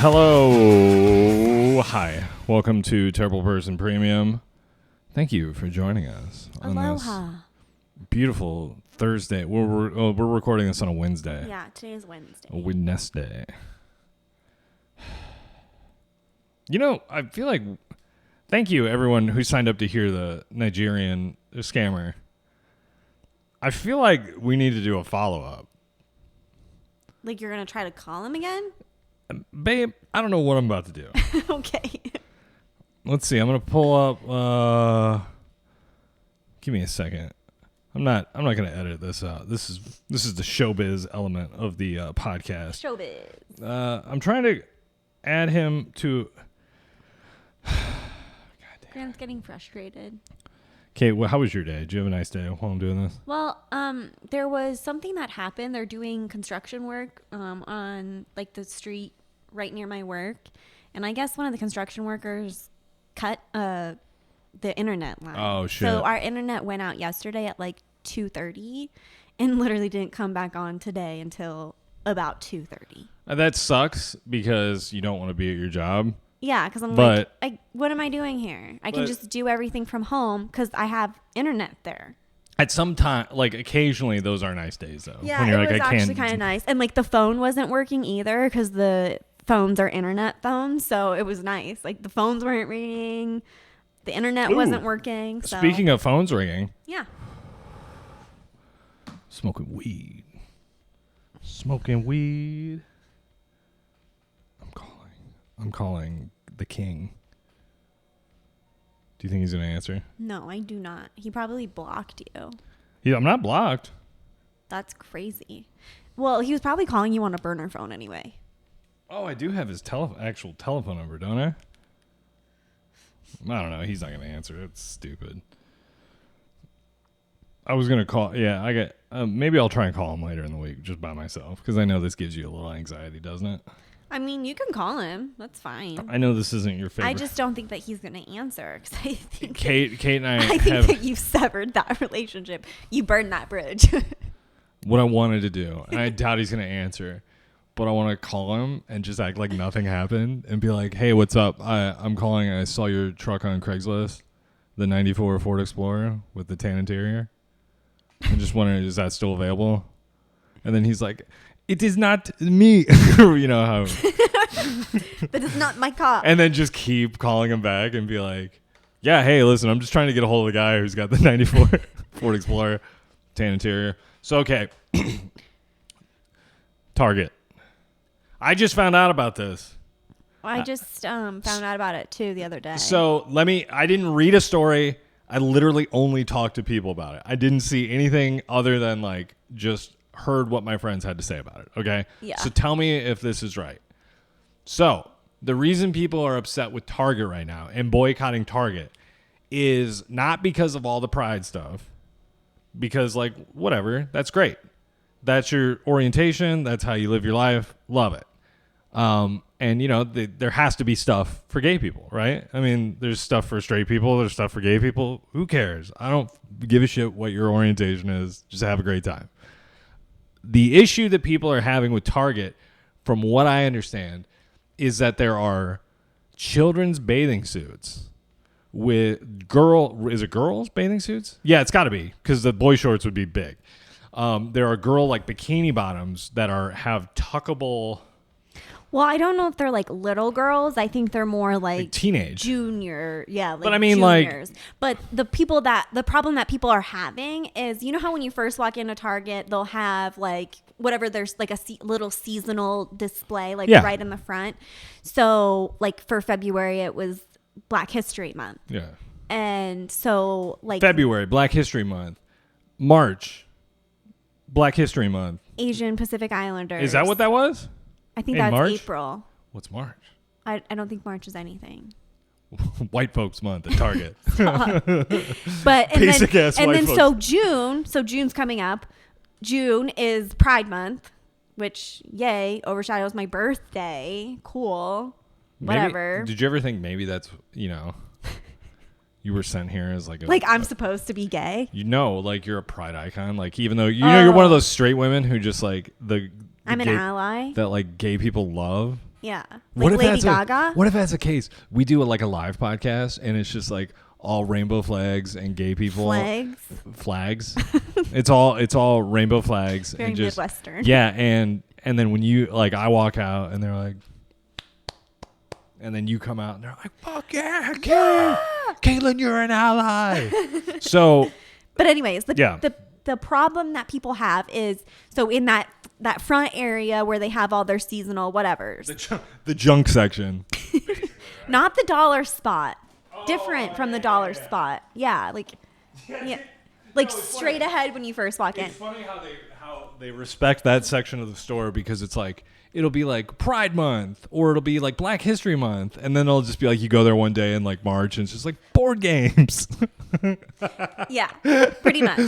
Hello. Hi. Welcome to Terrible Person Premium. Thank you for joining us on Aloha. this beautiful Thursday. We're recording this on a Wednesday. Yeah, today is Wednesday. A Wednesday. You know, I feel like... Thank you, everyone who signed up to hear the Nigerian scammer. I feel like we need to do a follow-up. Like you're going to try to call him again? Babe, I don't know what I'm about to do. Okay. Let's see. I'm going to pull up... give me a second. I'm not going to edit this out. This is the showbiz element of the podcast. Showbiz. I'm trying to add him to... Grant's getting frustrated. Okay, well, how was your day? Did you have a nice day while I'm doing this? Well, there was something that happened. They're doing construction work on like the street right near my work, and I guess one of the construction workers cut the internet line. Oh shit! So our internet went out yesterday at like 2:30, and literally didn't come back on today until about 2:30. That sucks because you don't want to be at your job. Yeah, because I'm like, what am I doing here? I can just do everything from home because I have internet there. At some time, like occasionally, those are nice days though. Yeah, when you're it was like, actually kind of nice. And like the phone wasn't working either because the phones are internet phones. So it was nice. Like the phones weren't ringing. The internet wasn't working. So. Speaking of phones ringing. Yeah. Smoking weed. I'm calling the king. Do you think he's going to answer? No, I do not. He probably blocked you. Yeah, I'm not blocked. That's crazy. Well, he was probably calling you on a burner phone anyway. Oh, I do have his actual telephone number, don't I? I don't know. He's not going to answer. It's stupid. I was going to call. Yeah, I got. Maybe I'll try and call him later in the week just by myself because I know this gives you a little anxiety, doesn't it? I mean, you can call him. That's fine. I know this isn't your favorite. I just don't think that he's going to answer because I think Kate and I think that you've severed that relationship. You burned that bridge. What I wanted to do, and I doubt he's going to answer, but I want to call him and just act like nothing happened and be like, hey, what's up? I'm calling. I saw your truck on Craigslist, the 94 Ford Explorer with the tan interior. I'm just wondering, is that still available? And then he's like, it is not me. You know how. But it's not my car. And then just keep calling him back and be like, yeah, hey, listen, I'm just trying to get a hold of the guy who's got the 94 Ford Explorer, tan interior. So, okay. Target. I just found out about this. I just found out about it too the other day. So I didn't read a story. I literally only talked to people about it. I didn't see anything other than like just heard what my friends had to say about it. Okay. Yeah. So tell me if this is right. So the reason people are upset with Target right now and boycotting Target is not because of all the pride stuff, because like, whatever, that's great. That's your orientation. That's how you live your life. Love it. And you know, there has to be stuff for gay people, right? I mean, there's stuff for straight people. There's stuff for gay people. Who cares? I don't give a shit what your orientation is. Just have a great time. The issue that people are having with Target, from what I understand, is that there are children's bathing suits with is it girls bathing suits? Yeah, it's got to be because the boy shorts would be big. There are girl like bikini bottoms that have tuckable. Well, I don't know if they're like little girls. I think they're more like teenage, junior. Yeah, like but I mean, juniors. But the problem that people are having is, you know how when you first walk into Target, they'll have like whatever. There's like a little seasonal display, like right in the front. So like for February, it was Black History Month. Yeah. And so like February, Black History Month, March, Black History Month, Asian Pacific Islanders. Is that what that was? I think In that's March? April. What's March? I don't think March is anything. White folks month at Target. But so June's coming up. June is Pride Month, which yay overshadows my birthday. Cool. Whatever. Did you ever think maybe that's, you were sent here as like I'm supposed to be gay? Like you're a pride icon. Like even though you're one of those straight women who just like I'm an ally. that like gay people love. Yeah. What Like if Lady Gaga? What if that's the case? We do like a live podcast and it's just like all rainbow flags and gay people. Flags. It's all rainbow flags. Very and just, Midwestern. Yeah, and then when you like I walk out and they're like, and then you come out and they're like, fuck yeah, Caitlin, you're an ally. So, but anyways, the problem that people have is, so in that front area where they have all their seasonal whatevers. The junk section. Not the dollar spot. Different from the dollar spot. Yeah, like straight ahead when you first walk in. It's funny how they respect that section of the store, because it's like it'll be like Pride Month or it'll be like Black History Month, and then it'll just be like you go there one day in like March and it's just like board games. Yeah, pretty much.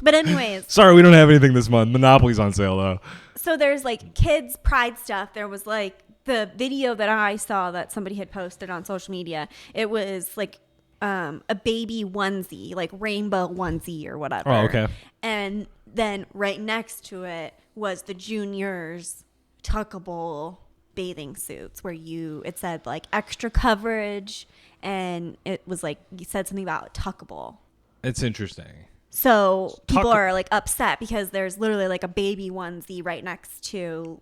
But anyways, sorry, we don't have anything this month. Monopoly's on sale though. So there's like kids pride stuff. There was like the video that I saw that somebody had posted on social media. It was like a baby onesie, like rainbow onesie or whatever. Oh, okay. And then right next to it was the juniors tuckable bathing suits where it said like extra coverage, and it was like you said something about tuckable. It's interesting. So people are like upset because there's literally like a baby onesie right next to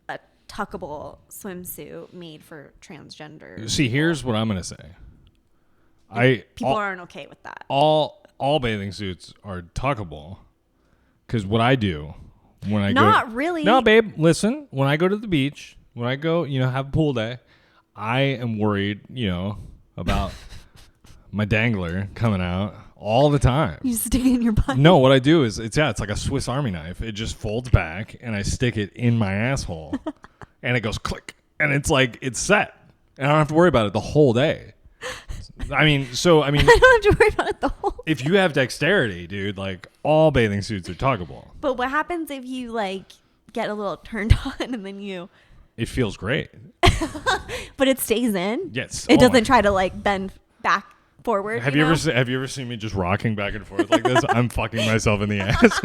a tuckable swimsuit made for transgender. See, people. here's what I'm gonna say. People aren't okay with that. All bathing suits are tuckable, because what I do when I Not really. No, babe, listen. When I go to the beach, when I go, have a pool day, I am worried, about my dangler coming out all the time. You stick it in your butt? No, what I do is it's like a Swiss Army knife. It just folds back and I stick it in my asshole and it goes click and it's like it's set. And I don't have to worry about it the whole day. I don't have to worry about it the whole day. If you have dexterity, dude, like all bathing suits are tuggable. But what happens if you like get a little turned on and then It feels great. But it stays in? Yes. It doesn't try to like bend back forward. Have you ever seen me just rocking back and forth like this? I'm fucking myself in the ass.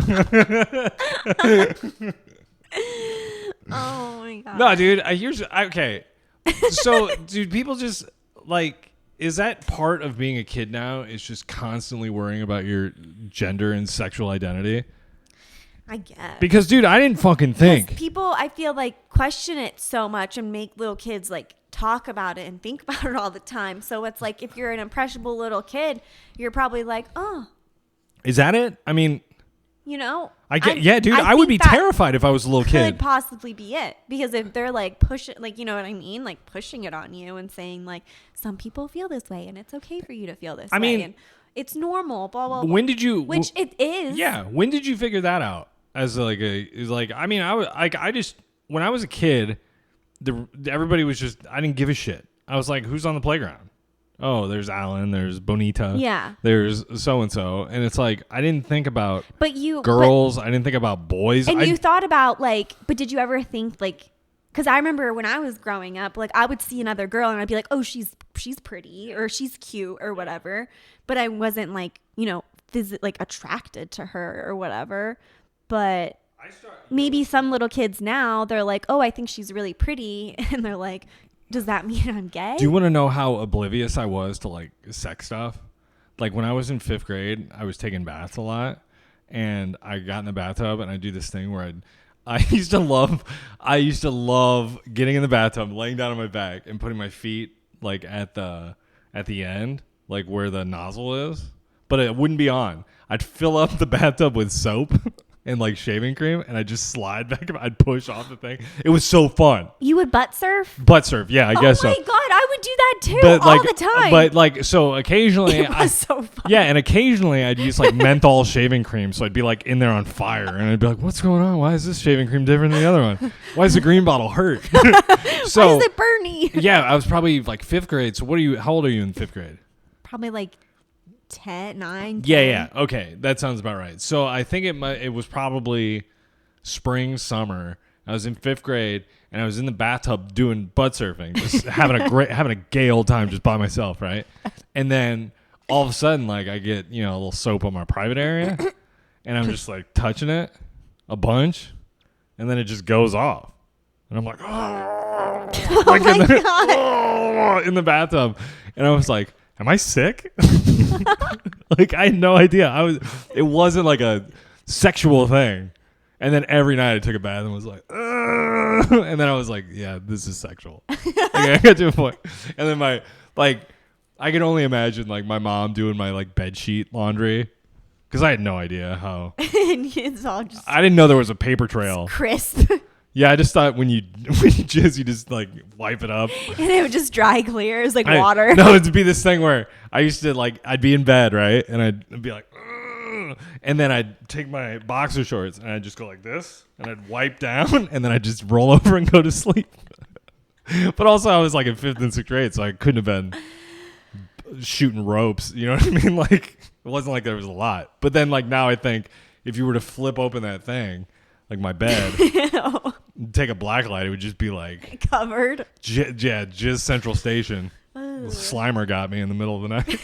Oh my god. No, dude. Okay. So, dude, people just like, is that part of being a kid now? Is just constantly worrying about your gender and sexual identity? I guess. Because, dude, I didn't fucking think. People, I feel like, question it so much and make little kids like talk about it and think about it all the time. So it's like if you're an impressionable little kid, you're probably like, oh. Is that it? I mean, yeah, dude. I would be terrified if I was a little kid. Could possibly be it, because if they're like pushing, like, you know what I mean, like pushing it on you and saying like some people feel this way and it's okay for you to feel this way. I mean, and it's normal. Blah blah. When did you? Which it is. Yeah. When did you figure that out? As like I just when I was a kid, everybody was just, I didn't give a shit. I was like, who's on the playground? Oh, there's Alan, there's Bonita, yeah, there's so and so, and it's like I didn't think about girls. I didn't think about boys. And you thought about like, but did you ever think like? Because I remember when I was growing up, like I would see another girl and I'd be like, oh, she's pretty or she's cute or whatever, but I wasn't like like attracted to her or whatever. But maybe some little kids now, they're like, oh, I think she's really pretty. And they're like, does that mean I'm gay? Do you want to know how oblivious I was to like sex stuff? Like when I was in 5th grade, I was taking baths a lot. And I got in the bathtub and I do this thing where I used to love getting in the bathtub, laying down on my back and putting my feet like at the end, like where the nozzle is. But it wouldn't be on. I'd fill up the bathtub with soap and like shaving cream, and I'd just slide back. I'd push off the thing. It was so fun. You would butt surf? Butt surf, yeah, I guess so. Oh my god, I would do that too all the time. But like, so occasionally, it was so fun. Yeah, and occasionally I'd use like menthol shaving cream, so I'd be like in there on fire, and I'd be like, "What's going on? Why is this shaving cream different than the other one? Why does the green bottle hurt? Why is it burny?" Yeah, I was probably like 5th grade. So how old are you in 5th grade? Probably like 10, 9. 10. Yeah. Okay, that sounds about right. So I think it was probably spring, summer. I was in 5th grade and I was in the bathtub doing butt surfing, just having a gay old time just by myself, right? And then all of a sudden, like I get a little soap on my private area, and I'm just like touching it a bunch, and then it just goes off, and I'm like, oh. like in the bathtub. And I was like, am I sick? Like, I had no idea. It wasn't like a sexual thing. And then every night I took a bath and was like, and then I was like, yeah, this is sexual. Like, I got to a point. And then I can only imagine like my mom doing my like bed sheet laundry. Because I had no idea how. It's all just I didn't know there was a paper trail. crisp. Yeah, I just thought when you jizz, you just like wipe it up. And it would just dry clear. It was like water. No, it'd be this thing where I used to like, I'd be in bed, right? And I'd be like, ugh, and then I'd take my boxer shorts and I'd just go like this and I'd wipe down and then I'd just roll over and go to sleep. But also I was like in 5th and 6th grade, so I couldn't have been shooting ropes. You know what I mean? Like, it wasn't like there was a lot. But then like now I think if you were to flip open that thing, like my bed, take a black light, it would just be like covered. Jizz Central Station. Ooh. Slimer got me in the middle of the night.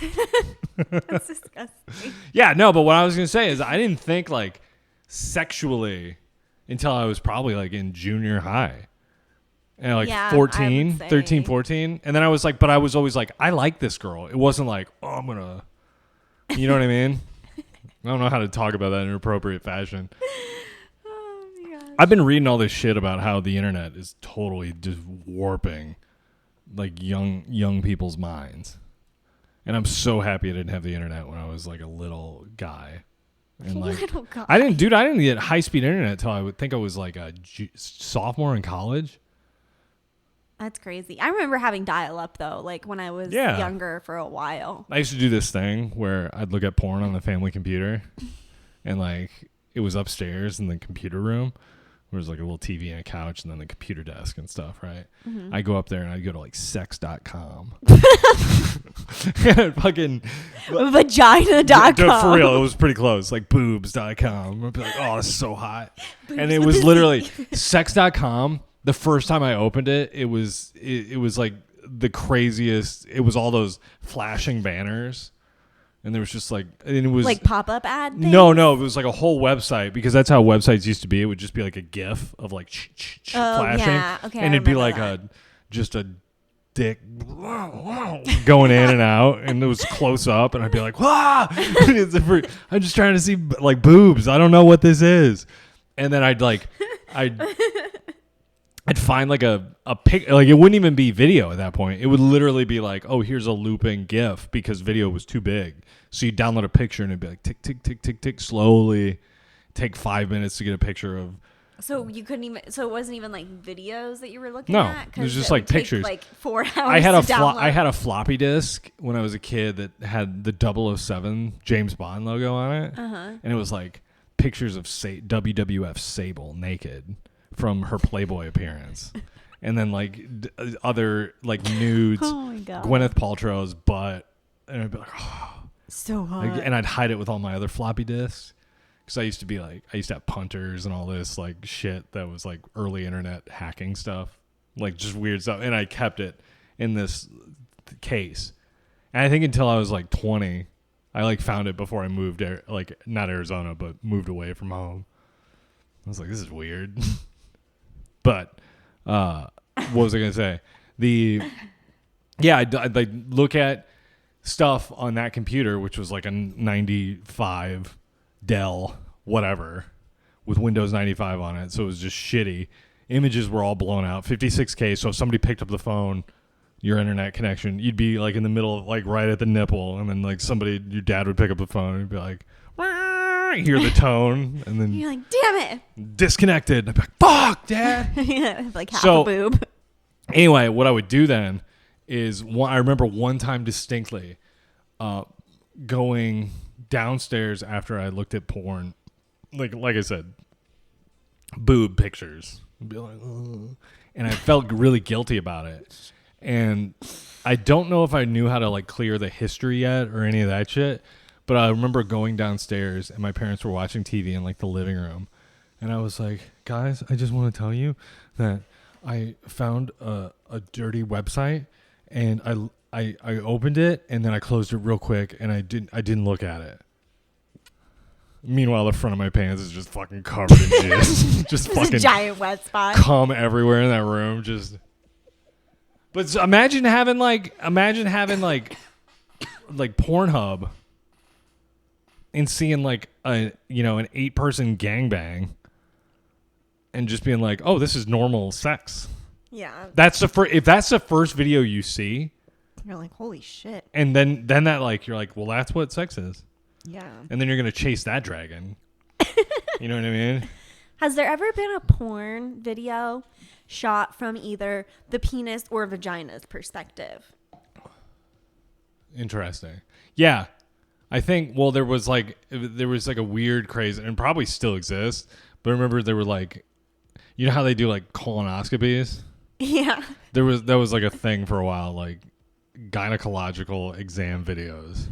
That's disgusting. Yeah, no, but what I was going to say is I didn't think like sexually until I was probably like in junior high. And like 14, 13, 14. And then I was like, but I was always like, I like this girl. It wasn't like, oh, I'm going to, you know what I mean? I don't know how to talk about that in an appropriate fashion. I've been reading all this shit about how the internet is totally just warping like young people's minds. And I'm so happy I didn't have the internet when I was like a little guy. And like Little guy. I didn't get high-speed internet until I would think I was like a sophomore in college. That's crazy. I remember having dial-up though, like when I was younger for a while. I used to do this thing where I'd look at porn on the family computer and like it was upstairs in the computer room. There was like a little TV and a couch and then the computer desk and stuff, right? Mm-hmm. I go up there and I'd go to like sex.com. Fucking vagina.com. For real, it was pretty close. Like boobs.com. I'd be like, oh, this is so hot. And it was literally sex.com. The first time I opened it, it was like the craziest. It was all those flashing banners. And there was just like, and it was like pop-up ad things? No, it was like a whole website because that's how websites used to be. It would just be like a GIF of like flashing. Yeah. Okay, and it'd be like just a dick going in and out, and it was close up, and I'd be like, "Wow!" I'm just trying to see like boobs. I don't know what this is, and then I'd find like a pic, like it wouldn't even be video at that point. It would literally be like, oh, here's a looping GIF because video was too big. So you download a picture and it'd be like tick, tick, tick, tick, tick, slowly take 5 minutes to get a picture of. So you couldn't even, so it wasn't even like videos that you were looking No, at? it was just like pictures. Like 4 hours I had a floppy disk when I was a kid that had the 007 James Bond logo on it. Uh-huh. And it was like pictures of WWF Sable naked from her Playboy appearance, and then like other like nudes, oh my God. Gwyneth Paltrow's butt, and I'd be like, oh. So hot. And I'd hide it with all my other floppy disks because I used to have punters and all this like shit that was like early internet hacking stuff, like just weird stuff, and I kept it in this case, and I think until I was like 20, I like found it before I moved like not Arizona but moved away from home. I was like, this is weird. But what was I going to say? I'd like look at stuff on that computer, which was like a 95 Dell, whatever, with Windows 95 on it. So it was just shitty. Images were all blown out, 56K. So if somebody picked up the phone, your internet connection, you'd be like in the middle of like right at the nipple. And then like your dad would pick up the phone and be like, hear the tone, and then you're like, damn it, disconnected. I'd be like, fuck, Dad. Yeah, like half a boob. Anyway, what I would do then is I remember one time distinctly going downstairs after I looked at porn, like I said, boob pictures. I'd be like, ugh. And I felt really guilty about it. And I don't know if I knew how to like clear the history yet or any of that shit. But I remember going downstairs and my parents were watching TV in like the living room. And I was like, guys, I just want to tell you that I found a dirty website and I opened it and then I closed it real quick and I didn't look at it. Meanwhile, the front of my pants is just fucking covered in jizz. Just fucking a giant wet spot. Cum everywhere in that room. Just But imagine having like Pornhub and seeing like an 8-person gangbang and just being like, oh, this is normal sex. Yeah. If that's the first video you see, you're like, holy shit. And then that like you're like, well, that's what sex is. Yeah. And then you're gonna chase that dragon. You know what I mean? Has there ever been a porn video shot from either the penis or vagina's perspective? Interesting. Yeah. I think, well, there was like a weird craze, and probably still exists, but I remember there were like, you know how they do like colonoscopies? Yeah. That was like a thing for a while, like gynecological exam videos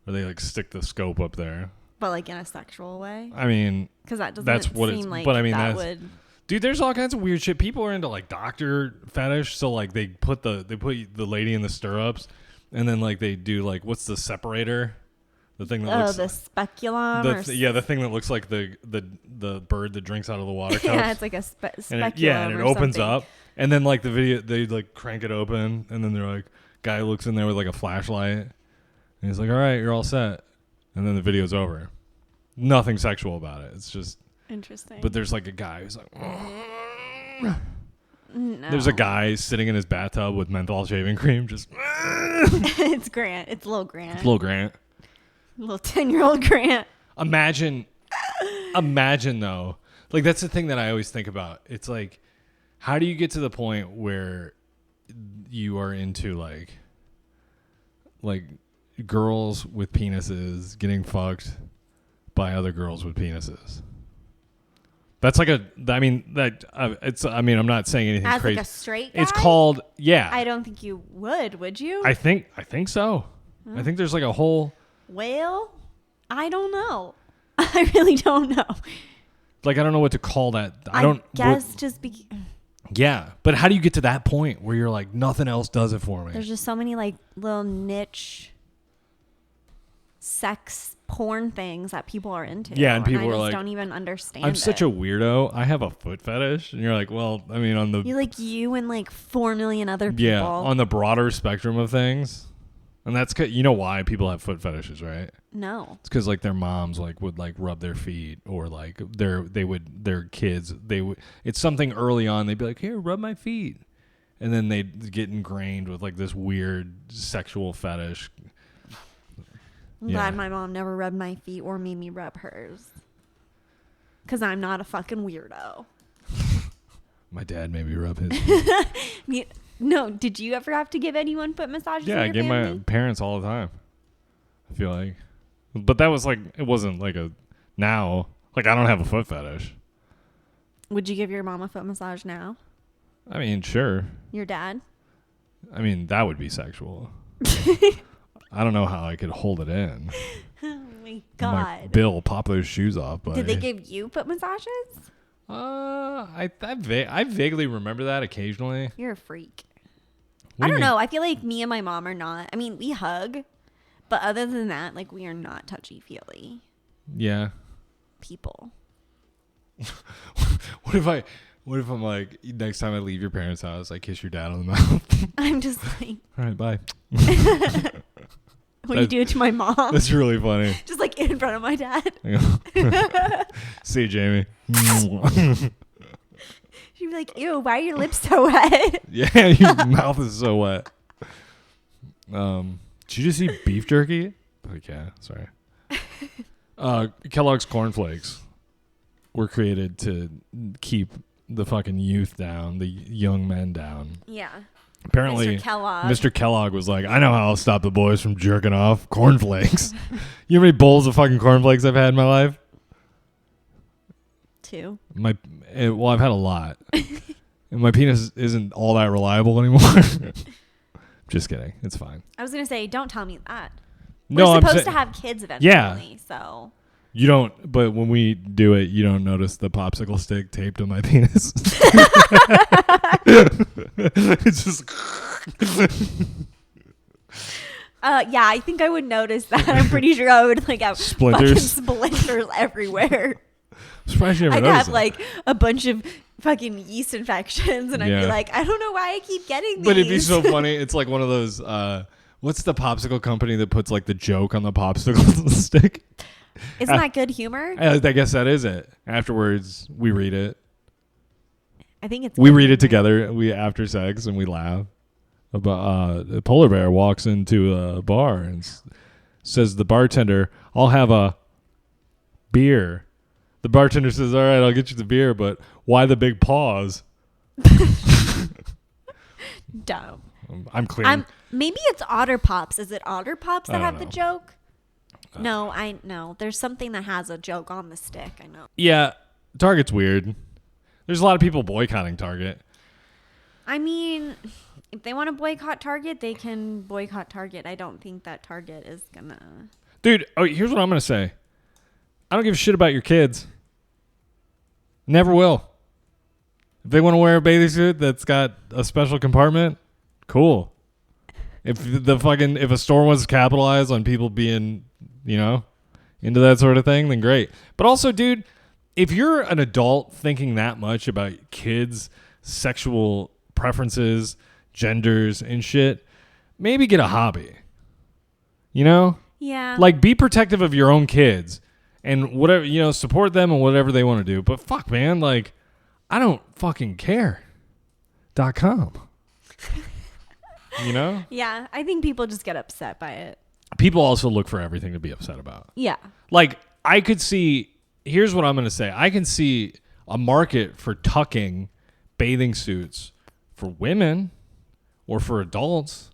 where they like stick the scope up there. But like in a sexual way? I mean, because that doesn't that's what seem it's, like but I mean, that that's, would... Dude, there's all kinds of weird shit. People are into like doctor fetish, so like they put the lady in the stirrups, and then like they do like, what's the separator? The thing that looks the speculum. The thing that looks like the bird that drinks out of the water cups. Yeah, it's like a speculum. And it opens up, and then like the video, they like crank it open, and then they're like, guy looks in there with like a flashlight, and he's like, all right, you're all set, and then the video's over. Nothing sexual about it. It's just interesting. But there's like a guy who's like, no. There's a guy sitting in his bathtub with menthol shaving cream, just. It's Grant. It's little Grant. It's little Grant. Little 10-year-old Grant. Imagine though, like that's the thing that I always think about. It's like, how do you get to the point where you are into like girls with penises getting fucked by other girls with penises? That's like I'm not saying anything as crazy. Like a straight guy? It's called, yeah. I don't think you would you? I think so. I think there's like a whole. Well, I don't know. I really don't know. Like, I don't know what to call that. Yeah, but how do you get to that point where you're like, nothing else does it for me? There's just so many like little niche sex porn things that people are into. Yeah, and people I are just like, don't even understand. I'm such a weirdo. I have a foot fetish, and you're like, well, I mean, on the you and like 4 million other people. Yeah, on the broader spectrum of things. And that's, you know why people have foot fetishes, right? No. It's because like their moms like would like rub their feet, or like their kids, it's something early on. They'd be like, here, rub my feet. And then they'd get ingrained with like this weird sexual fetish. I'm glad my mom never rubbed my feet or made me rub hers. Because I'm not a fucking weirdo. My dad made me rub his feet. No, did you ever have to give anyone foot massages? Yeah, I give my parents all the time. I feel like, but that was like, it wasn't like now. Like, I don't have a foot fetish. Would you give your mom a foot massage now? I mean, sure. Your dad? I mean, that would be sexual. I don't know how I could hold it in. Oh my God. Like, Bill, pop those shoes off, buddy. Did they give you foot massages? I vaguely remember that occasionally. You're a freak. I don't know. I feel like me and my mom are not. I mean, we hug, but other than that, like, we are not touchy-feely. Yeah. People. What if I'm like, next time I leave your parents' house, I kiss your dad on the mouth? I'm just like, all right, bye. When you do it to my mom. That's really funny. Just like in front of my dad. See you, Jamie. She'd be like, ew, why are your lips so wet? Yeah, your mouth is so wet. Did you just eat beef jerky? Like, yeah, sorry. Kellogg's Corn Flakes were created to keep the fucking youth down, the young men down. Yeah. Apparently, Mr. Kellogg was like, I know how I'll stop the boys from jerking off. Cornflakes. You know how many bowls of fucking cornflakes I've had in my life? 2. I've had a lot. And my penis isn't all that reliable anymore. Just kidding. It's fine. I was going to say, don't tell me that. No, We're supposed to have kids eventually. Yeah. So. You don't, but when we do it, you don't notice the popsicle stick taped to my penis. It's just. Yeah, I think I would notice that. I'm pretty sure I would like have splinters everywhere. I'm surprised you never I'd noticed have that. like a bunch of fucking yeast infections, and I'd be like, I don't know why I keep getting these. But it'd be so funny. It's like one of those. What's the popsicle company that puts like the joke on the popsicle stick? Isn't that Good Humor? I guess that is it. Afterwards, we read it. I think it's. We read it together. We after sex and we laugh. About a polar bear walks into a bar and says to the bartender, "I'll have a beer." The bartender says, "All right, I'll get you the beer, but why the big pause?" Dumb. I'm clear. Maybe it's Otter Pops. Is it Otter Pops that have the joke? No, I know. There's something that has a joke on the stick. I know. Yeah, Target's weird. There's a lot of people boycotting Target. I mean, if they want to boycott Target, they can boycott Target. I don't think that Target is gonna. Dude, here's what I'm gonna say. I don't give a shit about your kids. Never will. If they want to wear a bathing suit that's got a special compartment, cool. If a store wants to capitalize on people being, into that sort of thing, then great. But also, dude, if you're an adult thinking that much about kids' sexual preferences, genders, and shit, maybe get a hobby. Yeah. Like, be protective of your own kids. And whatever, support them and whatever they want to do. But fuck, man, like, I don't fucking care. .com. Yeah, I think people just get upset by it. People also look for everything to be upset about. Yeah. Like, I could see, here's what I'm going to say. I can see a market for tucking bathing suits for women or for adults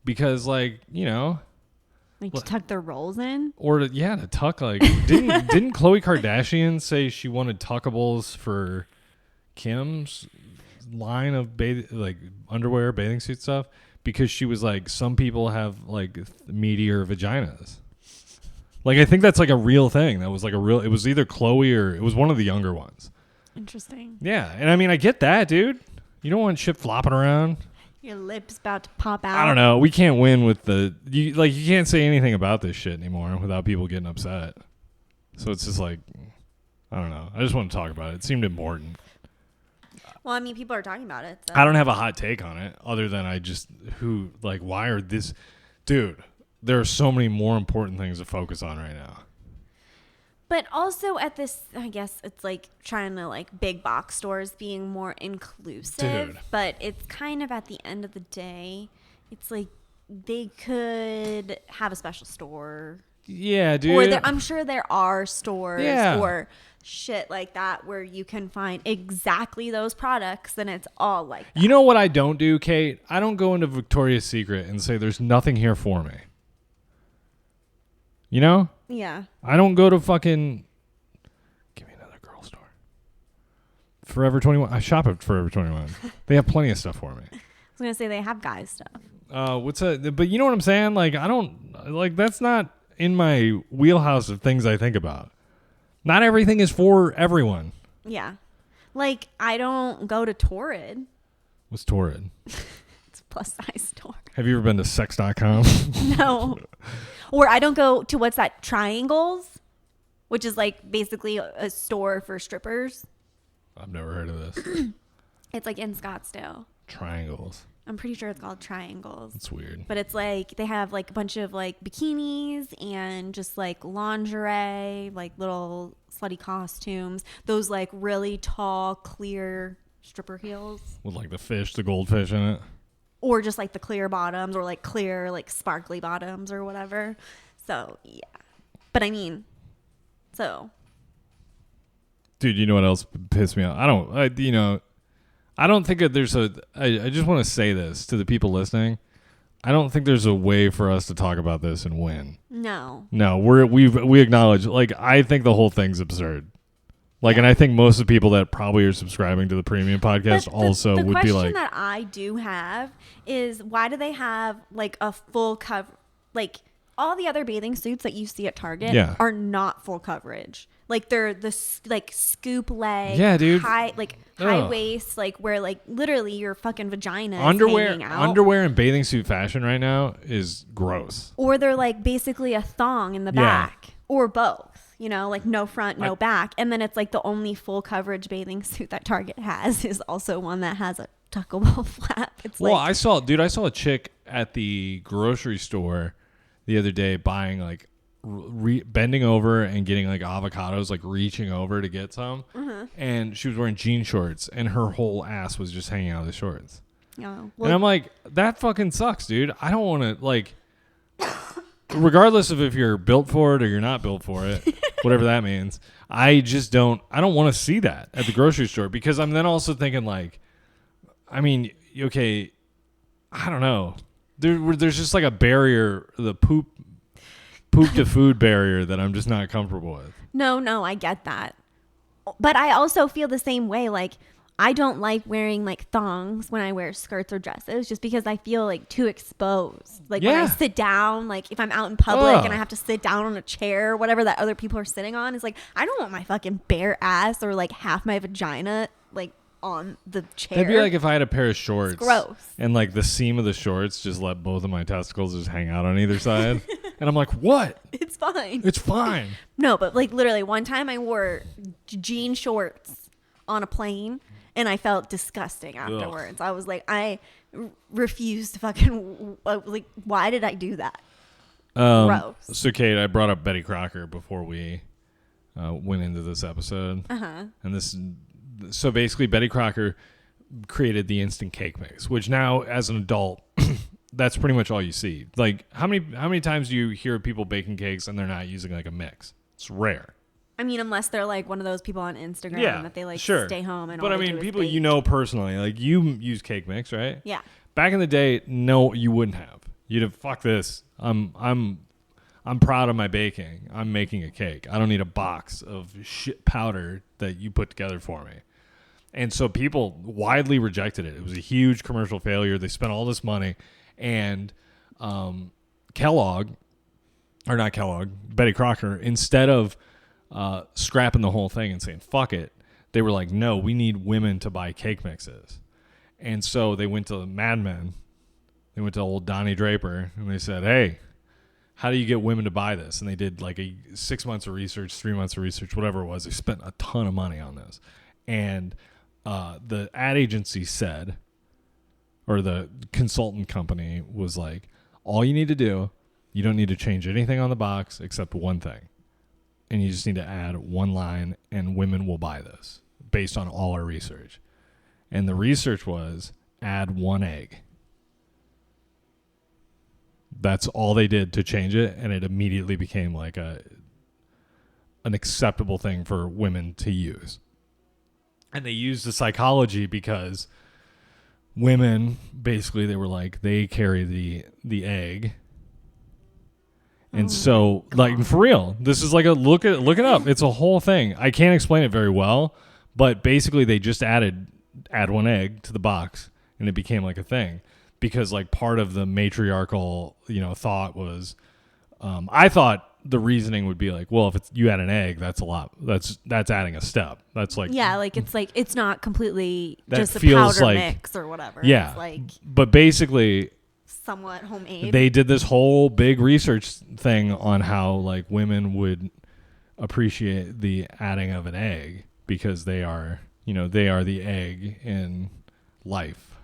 because, like, Like to tuck their rolls in? Or to tuck, like, didn't Khloe Kardashian say she wanted tuckables for Kim's line of underwear, bathing suit stuff? Because she was like, some people have like meatier vaginas. Like, I think that's like a real thing. That was like it was either Khloe or it was one of the younger ones. Interesting. Yeah. And I mean, I get that, dude. You don't want shit flopping around. Your lips about to pop out. I don't know. We can't win with you can't say anything about this shit anymore without people getting upset. So it's just like, I don't know. I just want to talk about it. It seemed important. Well, I mean, people are talking about it. So. I don't have a hot take on it other than why are this... Dude, there are so many more important things to focus on right now. But also at this, I guess it's like trying to like big box stores being more inclusive. Dude. But it's kind of at the end of the day, it's like they could have a special store. Yeah, dude. Or I'm sure there are stores or shit like that where you can find exactly those products and it's all like that. You know what I don't do, Kate? I don't go into Victoria's Secret and say there's nothing here for me. Yeah. I don't go to fucking... Give me another girl store. Forever 21. I shop at Forever 21. They have plenty of stuff for me. I was going to say they have guys stuff. But you know what I'm saying? Like, I don't... Like, that's not in my wheelhouse of things I think about. Not everything is for everyone. Yeah. Like, I don't go to Torrid. What's Torrid? It's a plus-size store. Have you ever been to sex.com? No. Or I don't go to what's that, Triangles, which is like basically a store for strippers. I've never heard of this. It's like in Scottsdale. Triangles. I'm pretty sure it's called Triangles. That's weird. But it's like they have like a bunch of like bikinis and just like lingerie, like little slutty costumes. Those like really tall, clear stripper heels. With like the goldfish in it. Or just like the clear bottoms or like clear, like sparkly bottoms or whatever. So, yeah. But I mean, so. Dude, you know what else pissed me off? I don't think that there's I just want to say this to the people listening. I don't think there's a way for us to talk about this and win. No. No, we acknowledge, like, I think the whole thing's absurd. Like, and I think most of the people that probably are subscribing to the premium podcast also would be like... The question that I do have is, why do they have, like, a full cover... Like, all the other bathing suits that you see at Target are not full coverage. Like, they're the, like, scoop leg, high waist, like, where, like, literally your fucking vagina is hanging out. Underwear and bathing suit fashion right now is gross. Or they're, like, basically a thong in the back. Or both. you know, like no front, no back. And then it's like the only full coverage bathing suit that Target has is also one that has a tuckable flap. It's well, like, I saw a chick at the grocery store the other day buying like bending over and getting like avocados, like reaching over to get some. And she was wearing jean shorts and her whole ass was just hanging out of the shorts. well, And I'm like, that fucking sucks, dude. I don't want to, like, regardless of if you're built for it or you're not built for it, whatever that means, I don't want to see that at the grocery store, because I'm then also thinking, like, I mean, okay, I don't know. There's just like a barrier, the poop to food barrier that I'm just not comfortable with. No, I get that. But I also feel the same way. Like, I don't like wearing like thongs when I wear skirts or dresses, just because I feel like too exposed. Like when I sit down, like if I'm out in public and I have to sit down on a chair or whatever that other people are sitting on, it's like, I don't want my fucking bare ass or like half my vagina like on the chair. It'd be like if I had a pair of shorts. It's gross. And like the seam of the shorts just let both of my testicles just hang out on either side. And I'm like, what? It's fine. It's fine. No, but like literally one time I wore jean shorts on a plane and I felt disgusting afterwards. Ugh. I was like, I refuse to fucking, like, why did I do that? Gross. So Kate, I brought up Betty Crocker before we went into this episode. And so basically Betty Crocker created the instant cake mix, which now as an adult, that's pretty much all you see. Like how many times do you hear people baking cakes and they're not using like a mix? It's rare. I mean, unless they're like one of those people on Instagram that they like stay home and. But I mean, people you know personally, like you use cake mix, right? Yeah. Back in the day, no, you wouldn't have. You'd have fuck this. I'm proud of my baking. I'm making a cake. I don't need a box of shit powder that you put together for me. And so people widely rejected it. It was a huge commercial failure. They spent all this money, and Betty Crocker, instead of scrapping the whole thing and saying fuck it, they were like, no, we need women to buy cake mixes. And so they went to Mad Men. They went to old Donnie Draper and they said, hey, how do you get women to buy this? And they did like 6 months of research, 3 months of research, whatever it was. They spent a ton of money on this. And the ad agency said, or the consultant company was like, all you need to do, you don't need to change anything on the box except one thing. And you just need to add one line and women will buy this based on all our research. And the research was add one egg. That's all they did to change it. And it immediately became like an acceptable thing for women to use. And they used the psychology because women, basically, they were like, they carry the egg. And so, like, for real, this is like look it up. It's a whole thing. I can't explain it very well, but basically they just add one egg to the box and it became like a thing, because like part of the matriarchal, thought was, I thought the reasoning would be like, well, if you add an egg, that's a lot. That's adding a step. That's like, yeah, like it's not completely just a feels powder like, mix or whatever. Yeah, it's like but basically somewhat homemade. They did this whole big research thing on how like women would appreciate the adding of an egg because they are the egg in life.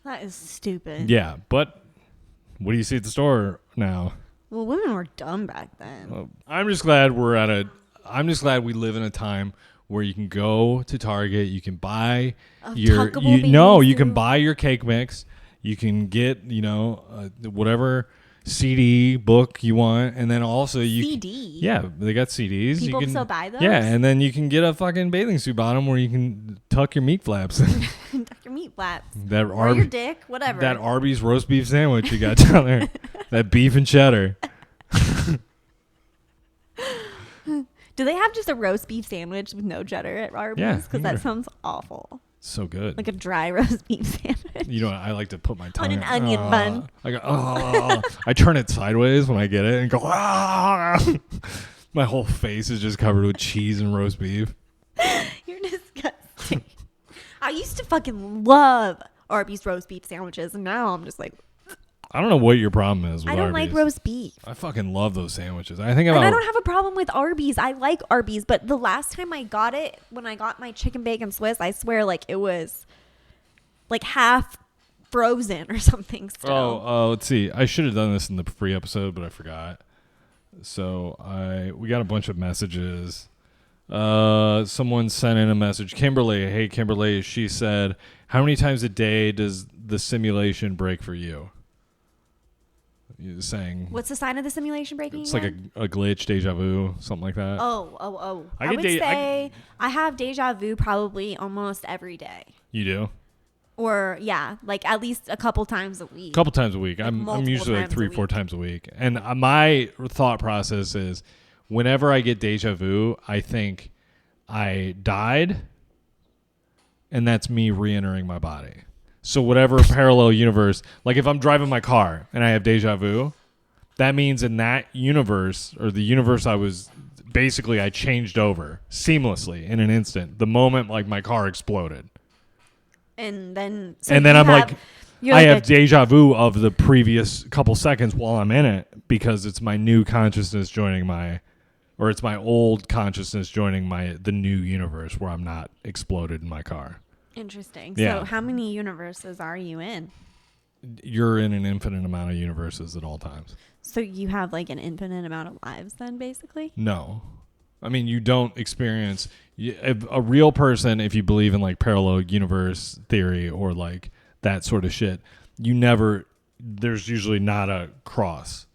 That is stupid. Yeah, but what do you see at the store now? Well, women were dumb back then. I'm just glad we live in a time where you can go to Target, you can buy you can buy your cake mix. You can get, whatever CD book you want, and then also CD? Yeah, they got CDs. People still buy those? Yeah, and then you can get a fucking bathing suit bottom where you can tuck your meat flaps. Tuck your meat flaps. Or your dick, whatever. That Arby's roast beef sandwich you got down there. That beef and cheddar. Do they have just a roast beef sandwich with no cheddar at Arby's? Yeah. Because that sounds awful. So good. Like a dry roast beef sandwich. I like to put my tongue on an onion bun. I go, I turn it sideways when I get it and go, my whole face is just covered with cheese and roast beef. You're disgusting. I used to fucking love Arby's roast beef sandwiches, and now I'm just like, I don't know what your problem is with I don't Arby's. like roast beef. I fucking love those sandwiches. I And I don't have a problem with Arby's. I like Arby's, but the last time I got it, when I got my chicken bacon Swiss, I swear like it was like half frozen or something still. Let's see. I should have done this in the free episode, but I forgot. So we got a bunch of messages. Someone sent in a message. Kimberly, hey Kimberly, she said, how many times a day does the simulation break for you? You're saying, What's the sign of the simulation breaking? It's again? like a glitch, deja vu, something like that. Oh. I I get would say I have deja vu probably almost every day. You do? Or yeah, like at least a couple times a week. A couple times a week. Like I'm usually like 3-4 week. times a week. And my thought process is whenever I get deja vu, I think I died and that's me re-entering my body. So whatever parallel universe, like if I'm driving my car and I have deja vu, that means in that universe or the universe I changed over seamlessly in an instant. The moment like my car exploded. And then I'm like, I have deja vu of the previous couple seconds while I'm in it because it's my new consciousness it's my old consciousness joining the new universe where I'm not exploded in my car. Interesting. Yeah. So how many universes are you in? You're in an infinite amount of universes at all times. So you have like an infinite amount of lives then basically? No. I mean, you don't experience a real person, if you believe in like parallel universe theory or like that sort of shit, there's usually not a cross.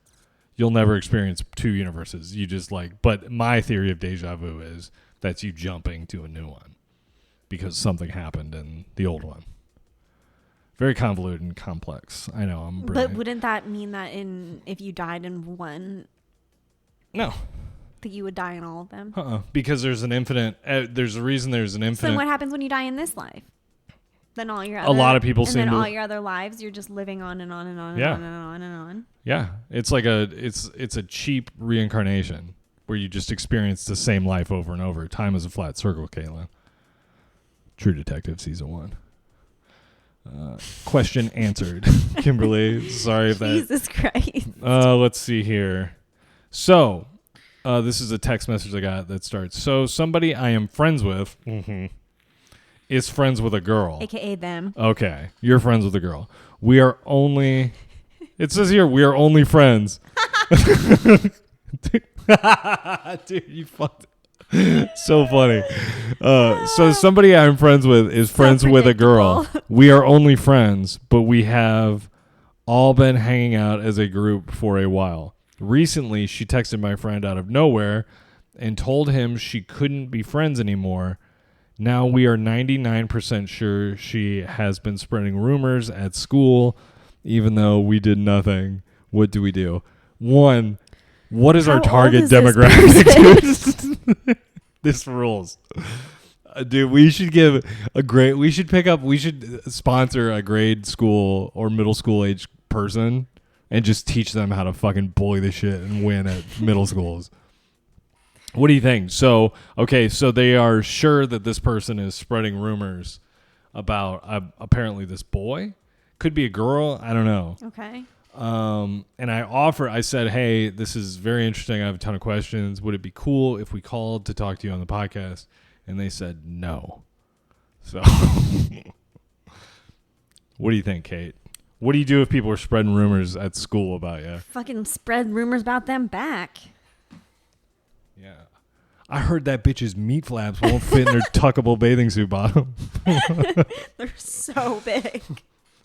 You'll never experience two universes. You just but my theory of deja vu is that's you jumping to a new one because something happened in the old one. Very convoluted and complex. I know, I'm brilliant. But wouldn't that mean that if you died in one, No. that you would die in all of them? Because there's an infinite. There's a reason there's an infinite. So what happens when you die in this life? Then all your a lot of people seem then to. all your other lives, you're just living on and on and on and on and on and on. Yeah, it's like it's a cheap reincarnation where you just experience the same life over and over. Time is a flat circle, Caitlin. True Detective season 1. Question answered, Kimberly. Sorry if that. Jesus Christ. Let's see here. So, this is a text message I got that starts. So, somebody I am friends with is friends with a girl. AKA them. Okay. You're friends with a girl. We are only... It says here, we are only friends. Dude, you fucked... So funny. So somebody I'm friends with is friends with a girl. We are only friends, but we have all been hanging out as a group for a while. Recently, she texted my friend out of nowhere and told him she couldn't be friends anymore. Now we are 99% sure she has been spreading rumors at school, even though we did nothing. What do we do? One, what is our target demographic? This rules. Dude, we should sponsor a grade school or middle school age person and just teach them how to fucking bully the shit and win at middle schools. What do you think? So they are sure that this person is spreading rumors about apparently this boy. Could be a girl. I don't know. Okay. And I said, hey, this is very interesting. I have a ton of questions. Would it be cool if we called to talk to you on the podcast? And they said no. So what do you think, Kate? What do you do if people are spreading rumors at school about you? Fucking spread rumors about them back. Yeah. I heard that bitch's meat flaps won't fit in her tuckable bathing suit bottom. They're so big.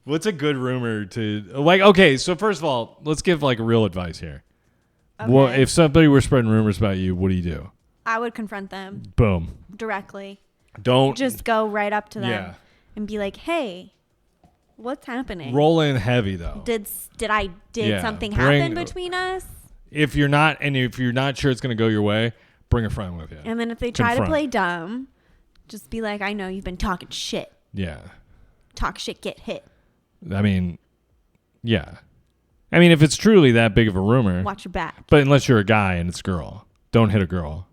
What's a good rumor to okay, so first of all, let's give real advice here. Okay. Well, if somebody were spreading rumors about you, what do you do? I would confront them. Boom. Directly. Don't just go right up to them and be like, "Hey, what's happening?" Roll in heavy though. Did something happen between us? If you're not sure it's going to go your way, bring a friend with you. And then if they try to play dumb, just be like, "I know you've been talking shit." Yeah. Talk shit, get hit. I mean, yeah. I mean, if it's truly that big of a rumor, watch your back. But unless you're a guy and it's a girl, don't hit a girl.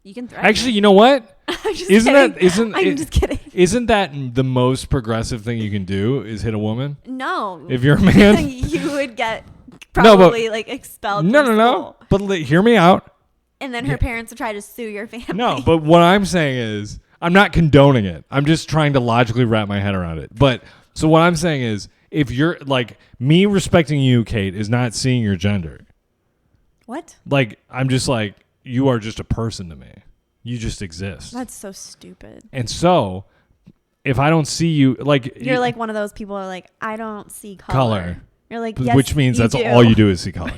You can threaten. Actually, you know what? I'm just Isn't kidding. that isn't I'm just kidding. Isn't that the most progressive thing you can do is hit a woman? No. If you're a man, you would get probably expelled from school. But hear me out. And then her parents would try to sue your family. No, but what I'm saying is I'm not condoning it. I'm just trying to logically wrap my head around it. But so what I'm saying is if you're like me respecting you, Kate, is not seeing your gender. What? Like I'm just like you are just a person to me. You just exist. That's so stupid. And so if I don't see you like you're like one of those people who are like, I don't see color. You're like, yes, which means that's do. all you do is see color.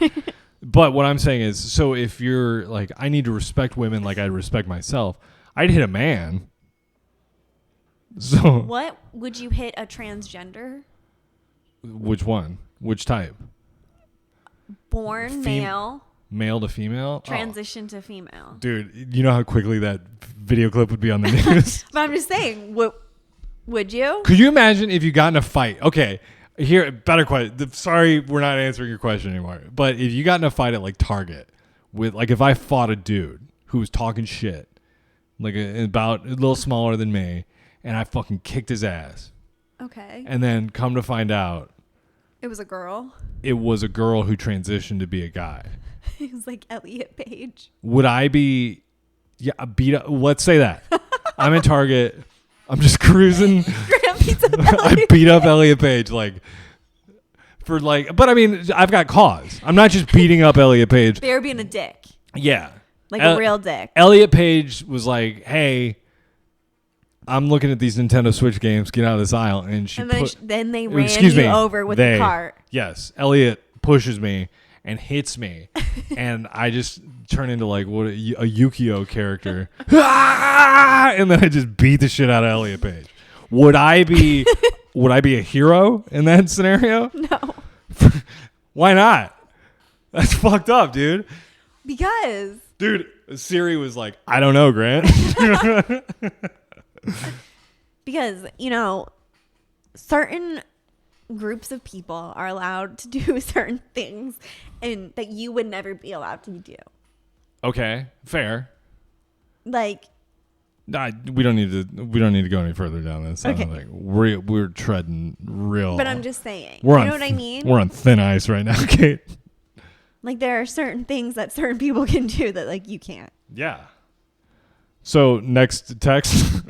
But what I'm saying is, so if you're like, I need to respect women like I respect myself, I'd hit a man. So what would you hit a transgender? Which one? Which type? Born male. Male to female? Transition to female. Dude, you know how quickly that video clip would be on the news? But I'm just saying, would you? Could you imagine if you got in a fight? Okay. Here, better question. Sorry, we're not answering your question anymore. But if you got in a fight at like Target with, like, if I fought a dude who was talking shit, like about a little smaller than me, and I fucking kicked his ass. Okay. And then come to find out, it was a girl. It was a girl who transitioned to be a guy. It was like Elliot Page. Would I be, beat up? Let's say that I'm at Target. I'm just cruising. I beat up Elliot Page but I mean, I've got cause. I'm not just beating up Elliot Page. They were being a dick. Yeah. Like a real dick. Elliot Page was like, hey, I'm looking at these Nintendo Switch games. Get out of this aisle. And then they ran you over with the cart. Yes. Elliot pushes me and hits me. And I just turn into like a Yu-Gi-Oh character. And then I just beat the shit out of Elliot Page. Would I be a hero in that scenario? No. Why not? That's fucked up, dude. Because. Dude, Siri was like, I don't know, Grant. Because, certain groups of people are allowed to do certain things and that you would never be allowed to do. Okay, fair. Like, we don't need to go any further down this. Okay. We're treading real. But I'm just saying. You know what I mean? We're on thin ice right now, Kate. Like there are certain things that certain people can do that like you can't. Yeah. So next text.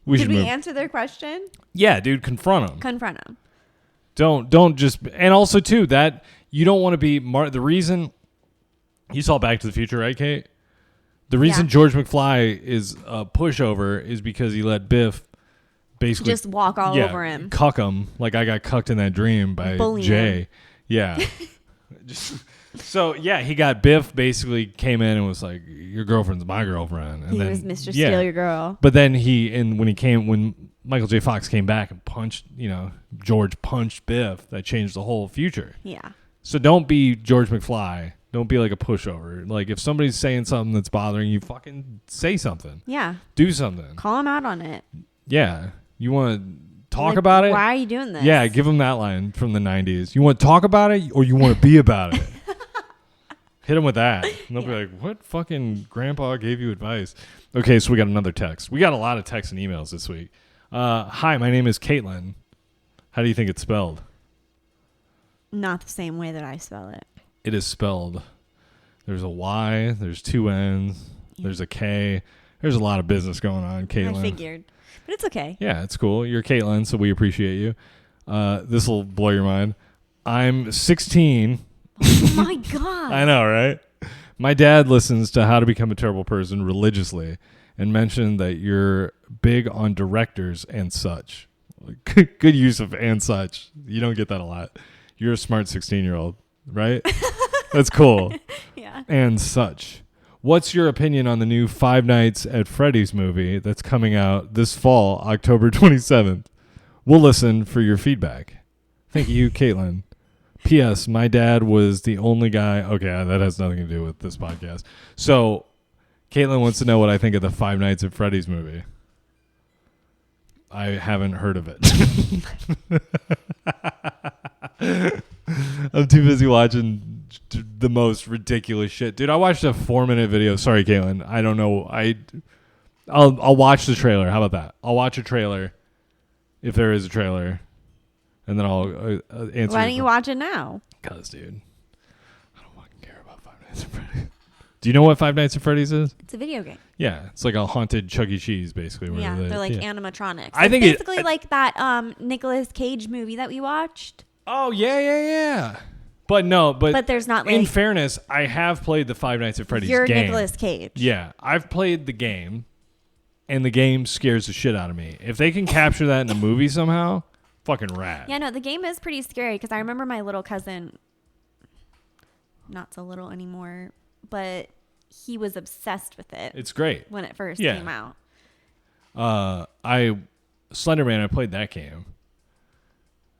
Did we answer their question? Yeah, dude, confront them. Confront them. Don't just, and also too that you don't want to be the reason you saw Back to the Future, right, Kate? The reason George McFly is a pushover is because he let Biff basically just walk all over him, cuck him like I got cucked in that dream by Jay. Him. Yeah. So he got Biff basically came in and was like, "Your girlfriend's my girlfriend," and he was Mr. Steal Your Girl. But then when Michael J. Fox came back and punched, George punched Biff, that changed the whole future. Yeah. So don't be George McFly. Don't be like a pushover. Like if somebody's saying something that's bothering you, fucking say something. Yeah. Do something. Call them out on it. Yeah. You want to talk about it? Why are you doing this? Yeah. Give them that line from the 90s. You want to talk about it or you want to be about it? Hit them with that. And they'll be like, what fucking grandpa gave you advice? Okay. So we got another text. We got a lot of texts and emails this week. Hi, my name is Caitlin. How do you think it's spelled? Not the same way that I spell it. It is spelled. There's a Y. There's two N's. Yeah. There's a K. There's a lot of business going on, Caitlin. I figured. But it's okay. Yeah, it's cool. You're Caitlin, so we appreciate you. This will blow your mind. I'm 16. Oh, my God. I know, right? My dad listens to How to Become a Terrible Person religiously and mentioned that you're big on directors and such. Good use of and such. You don't get that a lot. You're a smart 16-year-old. Right? That's cool. Yeah. And such. What's your opinion on the new Five Nights at Freddy's movie that's coming out this fall, October 27th? We'll listen for your feedback. Thank you, Caitlin. P.S. My dad was the only guy. Okay, that has nothing to do with this podcast. So, Caitlin wants to know what I think of the Five Nights at Freddy's movie. I haven't heard of it. I'm too busy watching the most ridiculous shit. Dude, I watched a 4-minute video. Sorry, Caitlin. I don't know. I'll watch the trailer. How about that? I'll watch a trailer if there is a trailer, and then I'll answer. Why don't you watch it now? Because, dude, I don't fucking care about Five Nights at Freddy's. Do you know what Five Nights at Freddy's is? It's a video game. Yeah, it's like a haunted Chuck E. Cheese, basically. Yeah, they're like animatronics. I think basically like that Nicolas Cage movie that we watched. Oh yeah. But there's not like. In fairness, I have played the Five Nights at Freddy's You're game. Nicolas Cage. Yeah, I've played the game, and the game scares the shit out of me. If they can capture that in a movie somehow, fucking rad. Yeah, no, the game is pretty scary because I remember my little cousin, not so little anymore, but he was obsessed with it. It's great when it first came out. Slenderman, I played that game.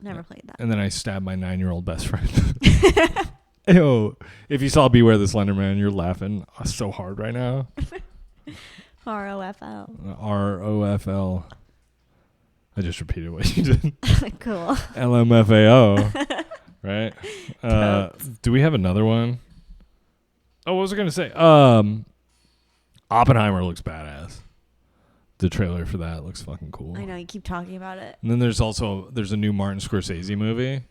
Never played that. And then I stabbed my 9-year-old best friend. Ew. If you saw Beware the Slenderman, you're laughing so hard right now. ROFL. ROFL. I just repeated what you did. Cool. LMFAO. Right? Do we have another one? Oh, what was I going to say? Oppenheimer looks badass. The trailer for that looks fucking cool. I know, you keep talking about it. And then there's a new Martin Scorsese movie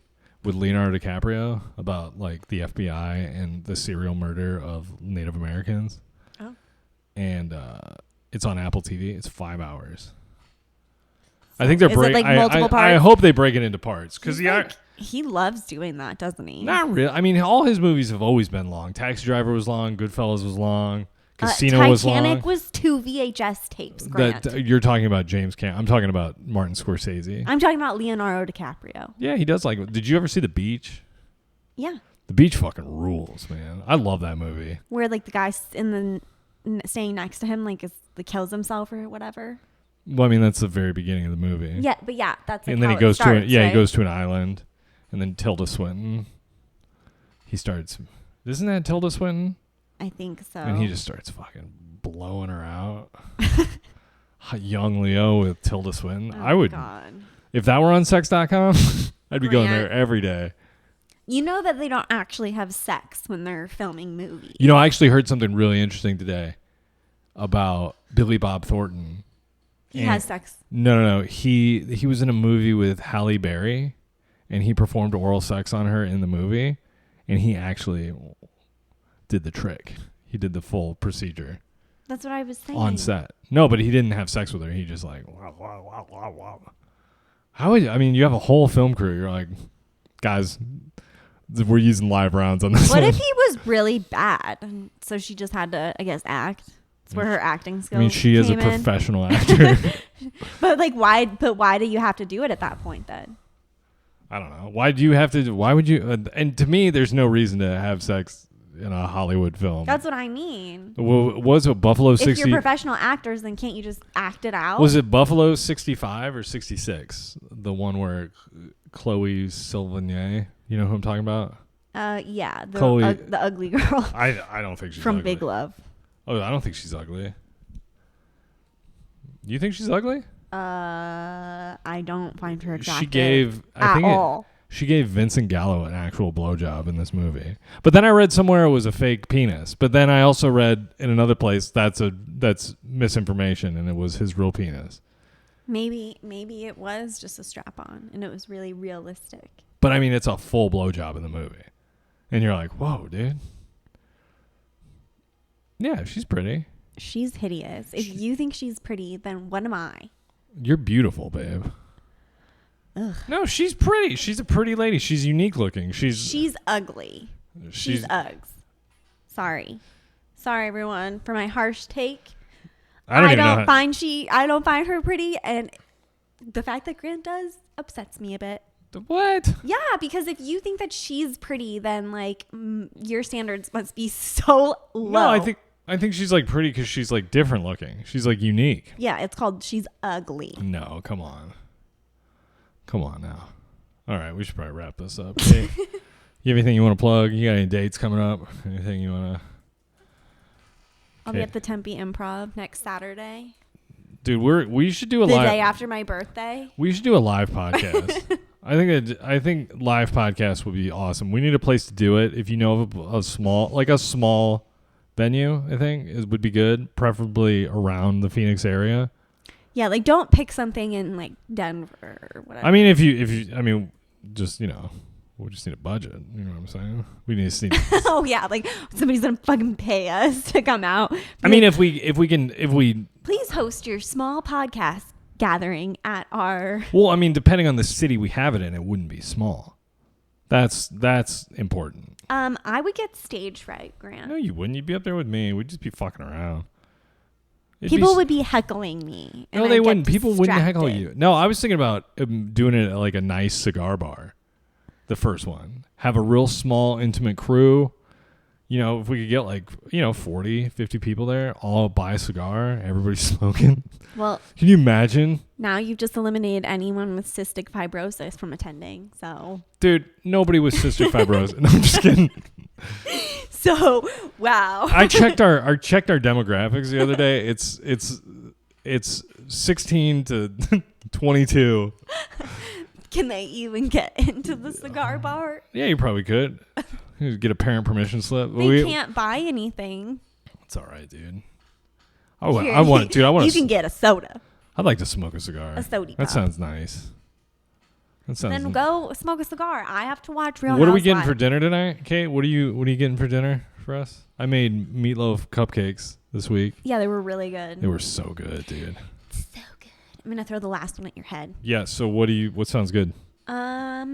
with Leonardo DiCaprio about like the FBI and the serial murder of Native Americans. Oh. And it's on Apple TV. It's 5 hours. I think they're breaking. Multiple parts? I hope they break it into parts because he loves doing that, doesn't he? Not really. I mean, all his movies have always been long. Taxi Driver was long. Goodfellas was long. Casino was long. Titanic was 2 VHS tapes, Grant. You're talking about James Cameron. I'm talking about Martin Scorsese. I'm talking about Leonardo DiCaprio. Yeah, he does like. Did you ever see The Beach? Yeah. The Beach fucking rules, man. I love that movie. Where like the guy staying next to him kills himself or whatever. Well, I mean that's the very beginning of the movie. Yeah, but yeah, that's like and then how he goes it starts, he right? goes to an island, and then Tilda Swinton. He starts. Isn't that Tilda Swinton? I think so. And he just starts fucking blowing her out. Young Leo with Tilda Swinton. Oh, I would, God. If that were on sex.com, I'd be going there every day. You know that they don't actually have sex when they're filming movies. You know, I actually heard something really interesting today about Billy Bob Thornton. He has sex. No. He was in a movie with Halle Berry, and he performed oral sex on her in the movie, and he actually did the trick. He did the full procedure. That's what I was saying. On set. No, but he didn't have sex with her. He just like, wow, wow, wow, wow, wow. How would you, I mean, you have a whole film crew. You're like, guys, we're using live rounds on this What one. if he was really bad? So she just had to, I guess, act. That's where her acting skills. I mean, she is a professional actor. But like, why do you have to do it at that point then? I don't know. Why would you? And to me, there's no reason to have sex in a Hollywood film. That's what I mean. Was it Buffalo 60? If you're professional actors, then can't you just act it out? Was it Buffalo 65 or 66? The one where Chloe Sevigny, you know who I'm talking about? Yeah, the ugly girl. I don't think she's from ugly. Big Love. Oh, I don't think she's ugly. You think she's ugly? I don't find her attractive. She gave Vincent Gallo an actual blowjob in this movie. But then I read somewhere it was a fake penis. But then I also read in another place that's misinformation and it was his real penis. Maybe it was just a strap-on and it was really realistic. But I mean, it's a full blowjob in the movie. And you're like, whoa, dude. Yeah, she's pretty. She's hideous. If you think she's pretty, then what am I? You're beautiful, babe. Ugh. No, she's pretty. She's a pretty lady. She's unique looking. She's ugly. She's Uggs. Sorry, everyone, for my harsh take. I don't find her pretty, and the fact that Grant does upsets me a bit. What? Yeah, because if you think that she's pretty, then like your standards must be so low. No, I think she's like pretty because she's like different looking. She's like unique. Yeah, it's called she's ugly. No, come on now. All right, we should probably wrap this up. Hey, you have anything you want to plug? You got any dates coming up? Anything you want to? I'll be at the Tempe Improv next Saturday. Dude, we should do the day after my birthday. We should do a live podcast. I think live podcast would be awesome. We need a place to do it. If you know of a small venue, I think, would be good, preferably around the Phoenix area. Yeah, like don't pick something in like Denver or whatever. I mean, if you just, we just need a budget. You know what I'm saying? We need to see. Oh yeah, like somebody's gonna fucking pay us to come out. I mean, if we please host your small podcast gathering at our. Well, I mean, depending on the city we have it in, it wouldn't be small. That's important. I would get stage fright, Grant. No, you wouldn't. You'd be up there with me. We'd just be fucking around. People would be heckling me. No, they wouldn't. People wouldn't heckle you. No, I was thinking about doing it at like a nice cigar bar. The first one. Have a real small, intimate crew. If we could get like, 40, 50 people there, all buy a cigar, everybody's smoking. Well, can you imagine? Now you've just eliminated anyone with cystic fibrosis from attending. So, dude, nobody with cystic fibrosis. No, I'm just kidding. So, wow. I checked our demographics the other day. It's 16 to 22. Can they even get into the cigar bar? Yeah, you probably could. You get a parent permission slip. They can't buy anything. It's all right, dude. I want. You can get a soda. I'd like to smoke a cigar. A soda. That sounds nice. Then go smoke a cigar. I have to watch Real What are we Housewives. getting for dinner tonight, Kate? What are you getting for dinner for us? I made meatloaf cupcakes this week. Yeah, they were really good. They were so good, dude. So good. I'm gonna throw the last one at your head. Yeah. So what sounds good? I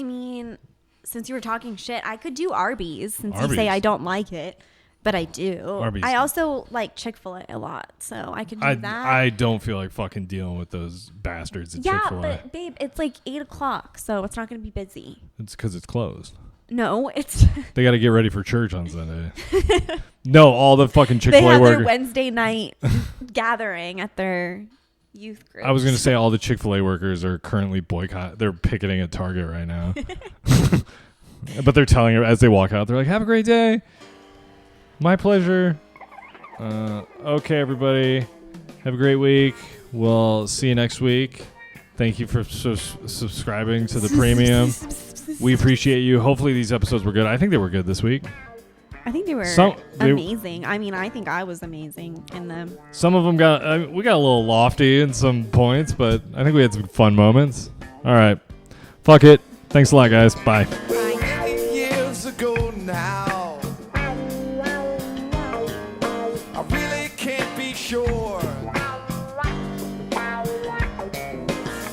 mean, since you were talking shit, I could do Arby's since you say I don't like it. But I do. Arby's. I also like Chick-fil-A a lot, so I could do that. I don't feel like fucking dealing with those bastards at Chick-fil-A. Yeah, but babe, it's like 8:00, so it's not going to be busy. It's because it's closed. No, it's... They got to get ready for church on Sunday. No, all the fucking Chick-fil-A workers. They have workers. their Wednesday night gathering at their youth group. I was going to say all the Chick-fil-A workers are currently they're picketing at Target right now. But they're telling her as they walk out, they're like, have a great day. My pleasure. Okay, everybody. Have a great week. We'll see you next week. Thank you for subscribing to the premium. We appreciate you. Hopefully these episodes were good. I think they were good this week. I think they were amazing. I mean, I think I was amazing in them. Some of them we got a little lofty in some points, but I think we had some fun moments. All right. Fuck it. Thanks a lot, guys. Bye. Years ago now. Sure.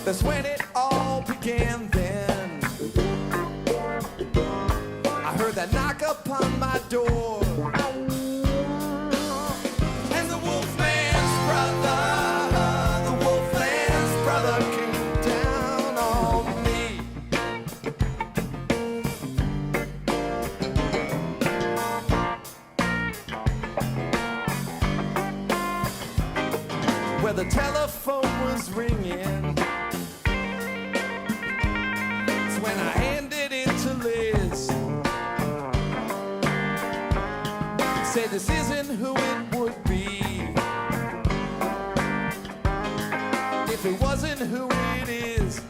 That's when it all began then. I heard that knock upon my door. And the Wolfman's brother came down on me. Where the telephone was ringing, it's when I handed it to Liz. Said this isn't who it would be if it wasn't who it is.